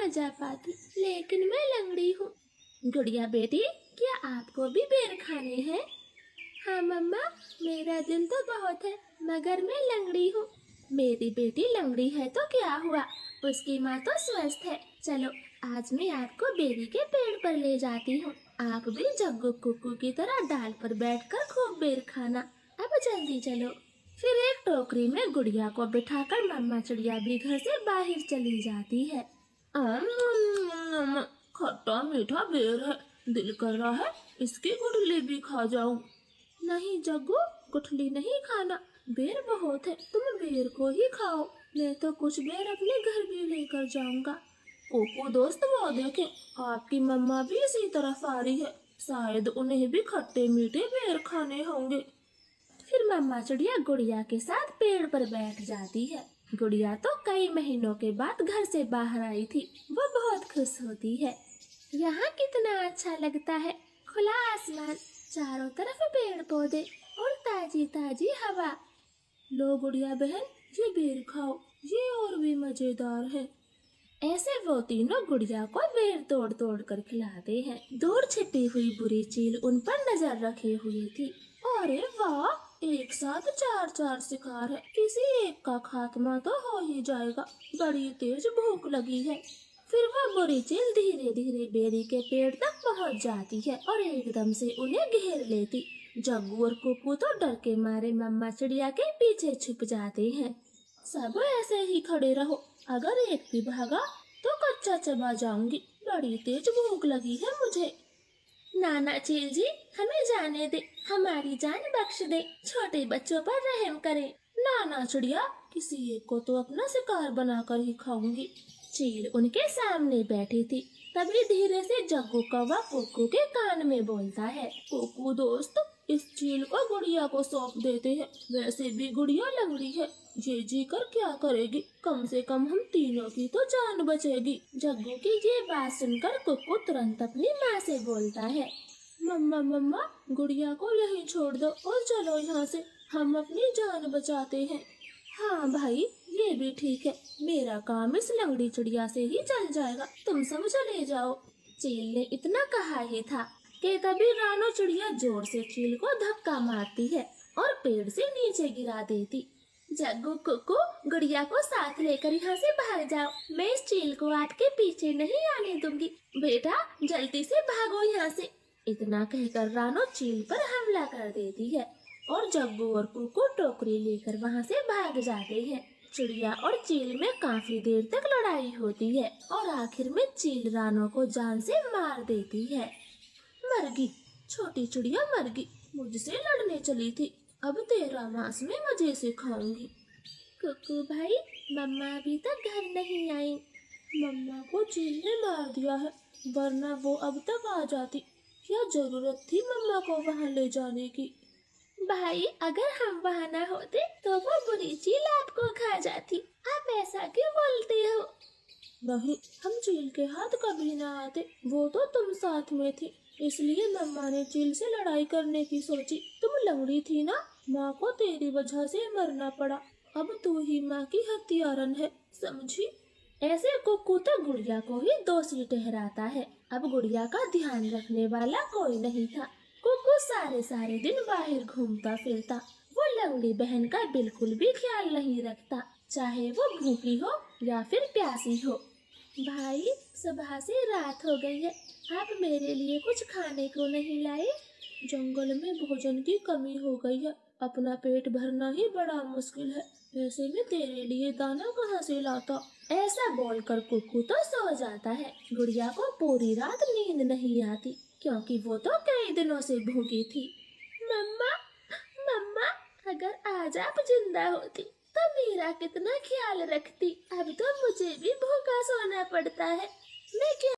आ जा पाती, लेकिन मैं लंगड़ी हूँ। गुड़िया बेटी, क्या आपको भी बेर खाने हैं? हाँ मम्मा, मेरा दिल तो बहुत है, मगर मैं लंगड़ी हूँ। मेरी बेटी लंगड़ी है तो क्या हुआ, उसकी माँ तो स्वस्थ है। चलो आज मैं आपको बेरी के पेड़ पर ले जाती हूँ। आप भी जग्गू कुक्कू की तरह डाल पर बैठकर खूब बेर खाना। अब जल्दी चलो। फिर एक टोकरी में गुड़िया को बिठाकर मम्मा चिड़िया भी घर से बाहर चली जाती है। खट्टा मीठा बेर है, दिल कर रहा है इसकी गुठली भी खा जाऊं। नहीं जग्गू, गुठली नहीं खाना, बेर बहुत है, तुम बेर को ही खाओ। मैं तो कुछ बेर अपने घर भी लेकर जाऊंगा। कोको दोस्त, वो देखे आपकी मम्मा भी इसी तरफ आ रही है, शायद उन्हें भी खट्टे मीठे बेर खाने होंगे। फिर मम्मा चिड़िया गुड़िया के साथ पेड़ पर बैठ जाती है। गुड़िया तो कई महीनों के बाद घर से बाहर आई थी, वो बहुत खुश होती है। यहाँ कितना अच्छा लगता है, खुला आसमान, चारों तरफ पेड़ पौधे और ताजी ताजी हवा। लो गुड़िया बहन, ये बेर खाओ, ये और भी मजेदार है। ऐसे वो तीनों गुड़िया को बेर तोड़ तोड़ कर खिलाते हैं। दूर छिपी हुई बुरी चील उन पर नजर रखे हुई थी। अरे वाह, एक साथ चार चार शिकार है, किसी एक का खात्मा तो हो ही जाएगा, बड़ी तेज भूख लगी है। फिर वह बुरी चील धीरे धीरे बेरी के पेड़ तक पहुंच जाती है और एकदम से उन्हें घेर लेती। जग्गू और कुक्कू तो डर के मारे मम्मा चिड़िया के पीछे छुप जाते हैं। सब ऐसे ही खड़े रहो, अगर एक भी भागा तो कच्चा चबा जाऊंगी, बड़ी तेज भूख लगी है मुझे। नाना चील जी, हमें जाने दे, हमारी जान बख्श दे, छोटे बच्चों पर रहम करें। नाना चिड़िया, किसी एक को तो अपना शिकार बनाकर ही खाऊंगी। चील उनके सामने बैठी थी, तभी धीरे से जग्गू कौवा कुक्कू के कान में बोलता है। कुक्कू दोस्त, इस चील को गुड़िया को सौंप देते हैं, वैसे भी गुड़िया लंगड़ी है, ये जी कर क्या करेगी, कम से कम हम तीनों की तो जान बचेगी। जग्गू की ये बात सुनकर कुक्कू तुरंत अपनी माँ से बोलता है, मम्मा मम्मा, गुड़िया को यहीं छोड़ दो और चलो यहाँ से, हम अपनी जान बचाते हैं। हाँ भाई, ये भी ठीक है, मेरा काम इस लंगड़ी चिड़िया से ही चल जाएगा, तुम सब चले जाओ। चील ने इतना कहा ही था कि तभी रानो चिड़िया जोर से चील को धक्का मारती है और पेड़ से नीचे गिरा देती। जग्गू कुक्कू, गुड़िया को साथ लेकर यहाँ से भाग जाओ, मैं इस चील को आपके पीछे नहीं आने दूंगी। बेटा जल्दी से भागो यहाँ से। इतना कहकर रानो चील पर हमला कर देती है और जग्गू और कुक्कू टोकरी लेकर वहाँ से भाग जाते हैं। चिड़िया और चील में काफी देर तक लड़ाई होती है और आखिर में चील रानो को जान से मार देती है। मर गई, छोटी चिड़िया मर गई, मुझसे लड़ने चली थी, अब तेरा मांस मैं मजे से खाऊंगी। कुक्कू भाई, मम्मा अभी तक घर नहीं आई। मम्मा को चील ने मार दिया है, वरना वो अब तक आ जाती। क्या जरूरत थी मम्मा को वहाँ ले जाने की? भाई, अगर हम वहाँ न होते तो वो बुरी चील आपको खा जाती, आप ऐसा क्यों बोलते हो? नहीं, हम चील के हाथ कभी ना आते, वो तो तुम साथ में थी, इसलिए मम्मा ने चील से लड़ाई करने की सोची। तुम लंगड़ी थी ना, माँ को तेरी वजह से मरना पड़ा, अब तू ही माँ की हत्यारन है, समझी? ऐसे कुक्कू तो गुड़िया को ही दोषी ठहराता है। अब गुड़िया का ध्यान रखने वाला कोई नहीं था। कुक्कू सारे सारे दिन बाहर घूमता फिरता, वो लंगड़ी बहन का बिल्कुल भी ख्याल नहीं रखता, चाहे वो भूखी हो या फिर प्यासी हो। भाई, सुबह से रात हो गई है, आप मेरे लिए कुछ खाने को नहीं लाए? जंगल में भोजन की कमी हो गई है, अपना पेट भरना ही बड़ा मुश्किल है, वैसे मैं तेरे लिए दाना कहाँ से लाता? ऐसा बोलकर कुक्कू तो सो जाता है। गुड़िया को पूरी रात नींद नहीं आती, क्योंकि वो तो कई दिनों से भूखी थी। मम्मा, मम्मा, अगर आज आप जिंदा होती तो मेरा कितना ख्याल रखती, अब तो मुझे भी भूखा सोना पड़ता है, मैं क्या